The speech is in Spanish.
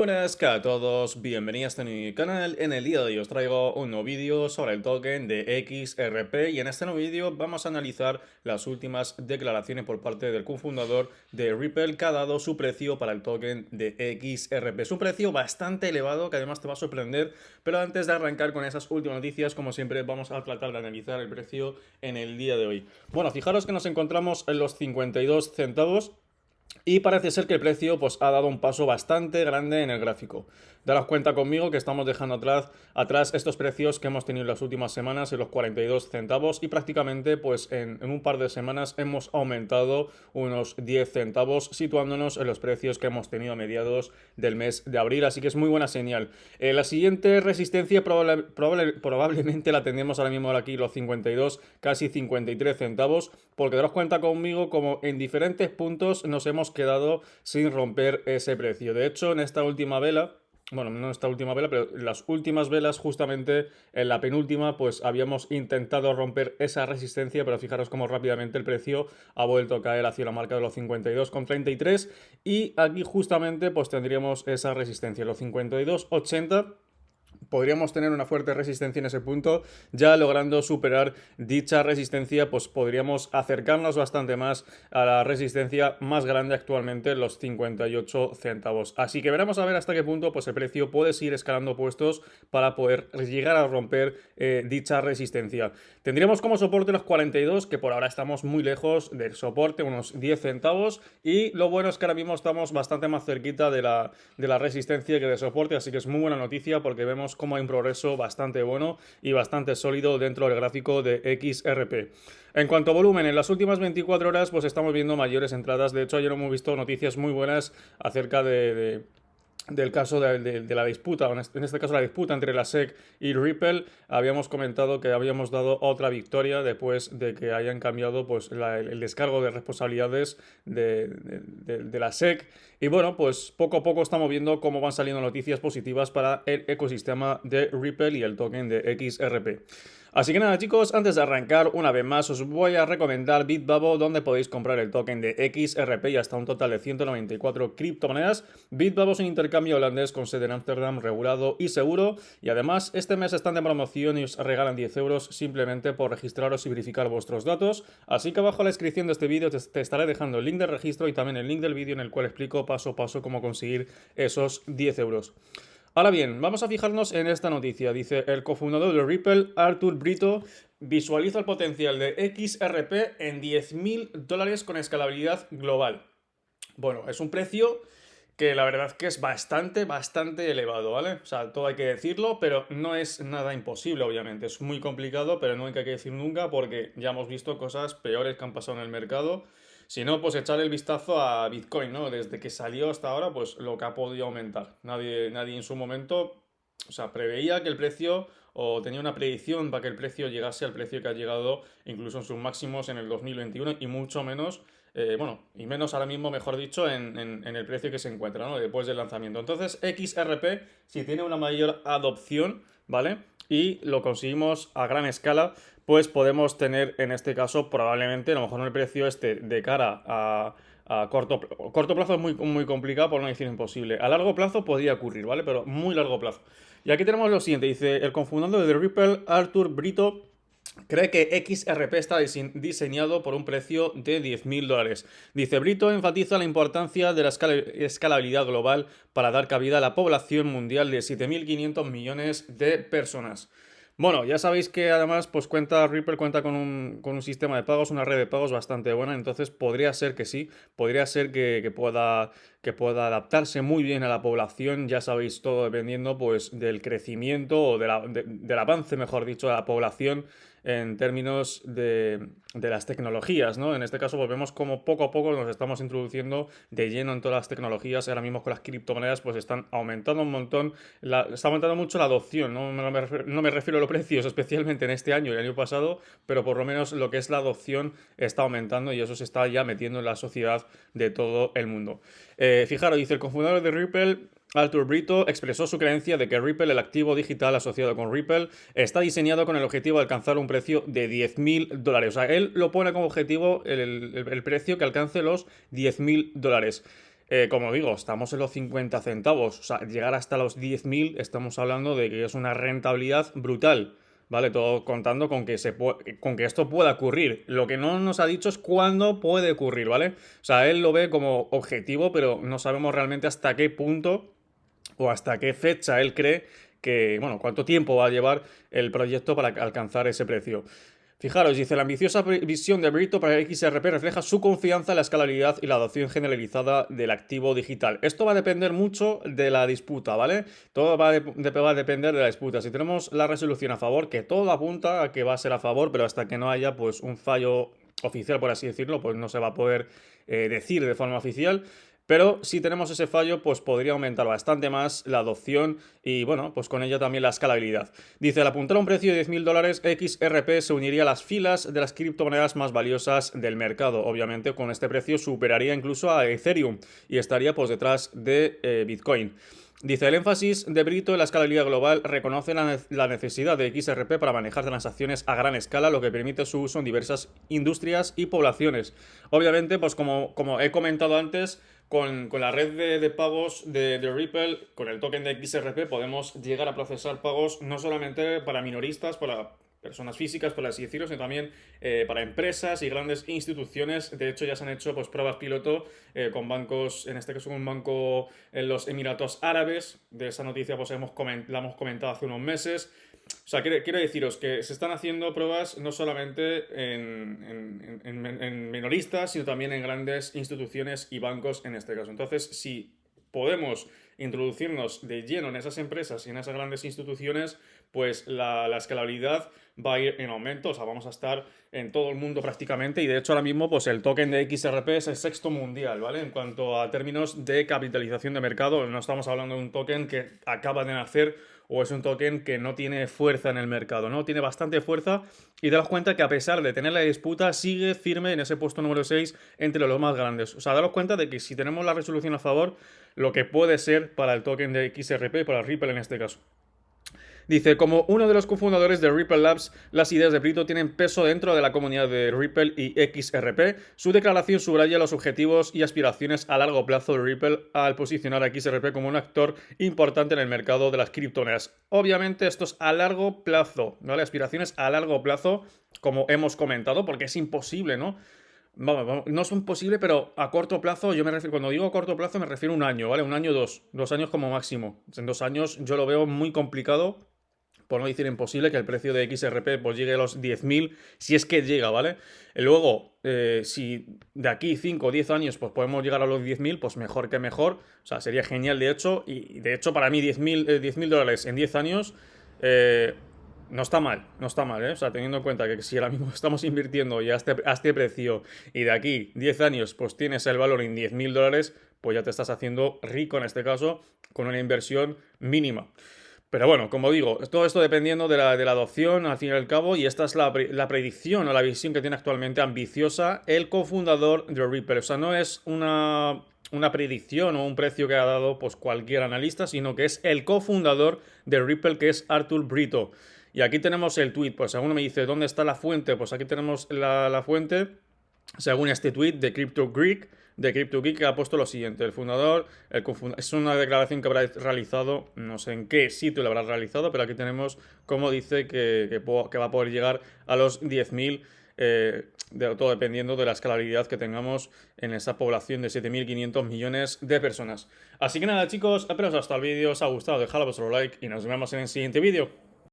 Buenas a todos, bienvenidos a mi canal. En el día de hoy os traigo un nuevo vídeo sobre el token de XRP y en este nuevo vídeo vamos a analizar las últimas declaraciones por parte del cofundador de Ripple que ha dado su precio para el token de XRP. Es un precio bastante elevado que además te va a sorprender, pero antes de arrancar con esas últimas noticias, como siempre vamos a tratar de analizar el precio en el día de hoy. Bueno, fijaros que nos encontramos en los 52 centavos. Y parece ser que el precio pues, ha dado un paso bastante grande en el gráfico. Daros cuenta conmigo que estamos dejando atrás estos precios que hemos tenido en las últimas semanas en los 42 centavos y prácticamente pues, en un par de semanas hemos aumentado unos 10 centavos situándonos en los precios que hemos tenido a mediados del mes de abril. Así que es muy buena señal. La siguiente resistencia probablemente la tendremos ahora mismo aquí los 52, casi 53 centavos, porque daros cuenta conmigo como en diferentes puntos nos hemos quedado sin romper ese precio. De hecho, en esta última vela, bueno, no esta última vela, pero las últimas velas, justamente en la penúltima, pues habíamos intentado romper esa resistencia, pero fijaros cómo rápidamente el precio ha vuelto a caer hacia la marca de los 52,33 y aquí justamente pues tendríamos esa resistencia, los 52,80. Podríamos tener una fuerte resistencia en ese punto, ya logrando superar dicha resistencia, pues podríamos acercarnos bastante más a la resistencia más grande actualmente, los 58 centavos. Así que veremos a ver hasta qué punto pues el precio puede seguir escalando puestos para poder llegar a romper dicha resistencia. Tendríamos como soporte los 42, que por ahora estamos muy lejos del soporte, unos 10 centavos, y lo bueno es que ahora mismo estamos bastante más cerquita de la resistencia que de soporte, así que es muy buena noticia porque vemos cómo hay un progreso bastante bueno y bastante sólido dentro del gráfico de XRP. En cuanto a volumen, en las últimas 24 horas pues estamos viendo mayores entradas. De hecho, ayer hemos visto noticias muy buenas acerca del caso de la disputa, en este caso la disputa entre la SEC y Ripple. Habíamos comentado que habíamos dado otra victoria después de que hayan cambiado pues, el descargo de responsabilidades de la SEC. Y bueno, pues poco a poco estamos viendo cómo van saliendo noticias positivas para el ecosistema de Ripple y el token de XRP. Así que nada chicos, antes de arrancar una vez más os voy a recomendar Bitbubble, donde podéis comprar el token de XRP y hasta un total de 194 criptomonedas. Bitbubble es un intercambio holandés con sede en Ámsterdam, regulado y seguro, y además este mes están de promoción y os regalan 10 euros simplemente por registraros y verificar vuestros datos. Así que abajo en la descripción de este vídeo te estaré dejando el link de registro y también el link del vídeo en el cual explico paso a paso cómo conseguir esos 10 euros. Ahora bien, vamos a fijarnos en esta noticia. Dice, el cofundador de Ripple, Arthur Brito, visualiza el potencial de XRP en $10.000 con escalabilidad global. Bueno, es un precio que la verdad que es bastante elevado, ¿vale? O sea, todo hay que decirlo, pero no es nada imposible, obviamente. Es muy complicado, pero no hay que decir nunca porque ya hemos visto cosas peores que han pasado en el mercado. Si no, pues echar el vistazo a Bitcoin, ¿no? Desde que salió hasta ahora, pues lo que ha podido aumentar. Nadie en su momento, o sea, preveía que el precio o tenía una predicción para que el precio llegase al precio que ha llegado incluso en sus máximos en el 2021 y mucho menos, bueno, y menos ahora mismo, mejor dicho, en el precio que se encuentra, ¿no? Después del lanzamiento. Entonces, XRP, si tiene una mayor adopción, ¿vale? Y lo conseguimos a gran escala, pues podemos tener en este caso probablemente, a lo mejor no el precio este de cara a corto plazo es muy complicado, por no decir imposible. A largo plazo podría ocurrir, ¿vale? Pero muy largo plazo. Y aquí tenemos lo siguiente, dice el cofundador de Ripple, Arthur Brito, cree que XRP está diseñado por un precio de $10.000. Dice, Brito enfatiza la importancia de la escalabilidad global para dar cabida a la población mundial de 7.500 millones de personas. Bueno, ya sabéis que además pues Ripple cuenta con un sistema de pagos, una red de pagos bastante buena, entonces podría ser que sí, podría ser que pueda adaptarse muy bien a la población, ya sabéis todo dependiendo pues del crecimiento o del avance, mejor dicho, de la población en términos de las tecnologías, ¿no? En este caso pues vemos como poco a poco nos estamos introduciendo de lleno en todas las tecnologías. Ahora mismo con las criptomonedas pues están aumentando un montón, está aumentando mucho la adopción, ¿no? No me refiero a los precios, especialmente en este año y el año pasado, pero por lo menos lo que es la adopción está aumentando y eso se está ya metiendo en la sociedad de todo el mundo. Fijaros, dice el cofundador de Ripple, Arthur Brito, expresó su creencia de que Ripple, el activo digital asociado con Ripple, está diseñado con el objetivo de alcanzar un precio de $10.000. O sea, él lo pone como objetivo el precio que alcance los $10.000. como digo, estamos en los 50 centavos. O sea, llegar hasta los 10.000 estamos hablando de que es una rentabilidad brutal. ¿Vale? Todo contando con que, con que esto pueda ocurrir. Lo que no nos ha dicho es cuándo puede ocurrir, ¿vale? O sea, él lo ve como objetivo, pero no sabemos realmente hasta qué punto o hasta qué fecha él cree que, bueno, cuánto tiempo va a llevar el proyecto para alcanzar ese precio. Fijaros, dice, la ambiciosa visión de Brito para XRP refleja su confianza en la escalabilidad y la adopción generalizada del activo digital. Esto va a depender mucho de la disputa, ¿vale? Todo va a depender de la disputa. Si tenemos la resolución a favor, que todo apunta a que va a ser a favor, pero hasta que no haya pues un fallo oficial, por así decirlo, pues no se va a poder decir de forma oficial. Pero si tenemos ese fallo, pues podría aumentar bastante más la adopción y, bueno, pues con ello también la escalabilidad. Dice, al apuntar a un precio de 10.000 dólares, XRP se uniría a las filas de las criptomonedas más valiosas del mercado. Obviamente, con este precio superaría incluso a Ethereum y estaría pues detrás de Bitcoin. Dice, el énfasis de Brito en la escalabilidad global reconoce la necesidad de XRP para manejar transacciones a gran escala, lo que permite su uso en diversas industrias y poblaciones. Obviamente, pues como he comentado antes, con la red de pagos de Ripple, con el token de XRP, podemos llegar a procesar pagos no solamente para minoristas, para personas físicas, por así decirlo, sino también para empresas y grandes instituciones. De hecho, ya se han hecho pues, pruebas piloto con bancos, en este caso un banco en los Emiratos Árabes. De esa noticia pues la hemos comentado hace unos meses. O sea, quiero deciros que se están haciendo pruebas no solamente en minoristas, sino también en grandes instituciones y bancos en este caso. Entonces, si podemos introducirnos de lleno en esas empresas y en esas grandes instituciones, pues la escalabilidad va a ir en aumento, o sea, vamos a estar en todo el mundo prácticamente y de hecho ahora mismo pues el token de XRP es el sexto mundial, ¿vale? En cuanto a términos de capitalización de mercado, no estamos hablando de un token que acaba de nacer o es un token que no tiene fuerza en el mercado, ¿no? Tiene bastante fuerza y te das cuenta que a pesar de tener la disputa sigue firme en ese puesto número 6 entre los más grandes. O sea, daros cuenta de que si tenemos la resolución a favor, lo que puede ser para el token de XRP, para Ripple en este caso. Dice, como uno de los cofundadores de Ripple Labs, las ideas de Brito tienen peso dentro de la comunidad de Ripple y XRP. Su declaración subraya los objetivos y aspiraciones a largo plazo de Ripple al posicionar a XRP como un actor importante en el mercado de las criptomonedas. Obviamente esto es a largo plazo, ¿vale? Aspiraciones a largo plazo, como hemos comentado, porque es imposible, ¿no? Vamos, no es imposible, pero a corto plazo, yo me refiero, cuando digo a corto plazo me refiero a un año, ¿vale? Un año o dos años como máximo. En 2 años yo lo veo muy complicado, por no decir imposible, que el precio de XRP pues llegue a los 10.000, si es que llega, ¿vale? Y luego, si de aquí 5 o 10 años pues podemos llegar a los 10.000, pues mejor que mejor. O sea, sería genial de hecho. Y de hecho para mí 10.000 dólares en 10 años no está mal, no está mal, ¿eh? O sea, teniendo en cuenta que si ahora mismo estamos invirtiendo ya a este precio y de aquí 10 años pues tienes el valor en 10.000 dólares, pues ya te estás haciendo rico en este caso con una inversión mínima. Pero bueno, como digo, todo esto dependiendo de la adopción, al fin y al cabo, y esta es la predicción o la visión que tiene actualmente ambiciosa el cofundador de Ripple. O sea, no es una predicción o un precio que ha dado pues, cualquier analista, sino que es el cofundador de Ripple, que es Arthur Brito. Y aquí tenemos el tweet, pues alguno me dice, ¿dónde está la fuente? Pues aquí tenemos la fuente, según este tweet de CryptoGeek, que ha puesto lo siguiente: el fundador, es una declaración que habrá realizado, no sé en qué sitio lo habrá realizado, pero aquí tenemos cómo dice que va a poder llegar a los 10.000, todo dependiendo de la escalabilidad que tengamos en esa población de 7.500 millones de personas. Así que nada chicos, espero que hasta el vídeo os ha gustado, dejad vuestro like y nos vemos en el siguiente vídeo.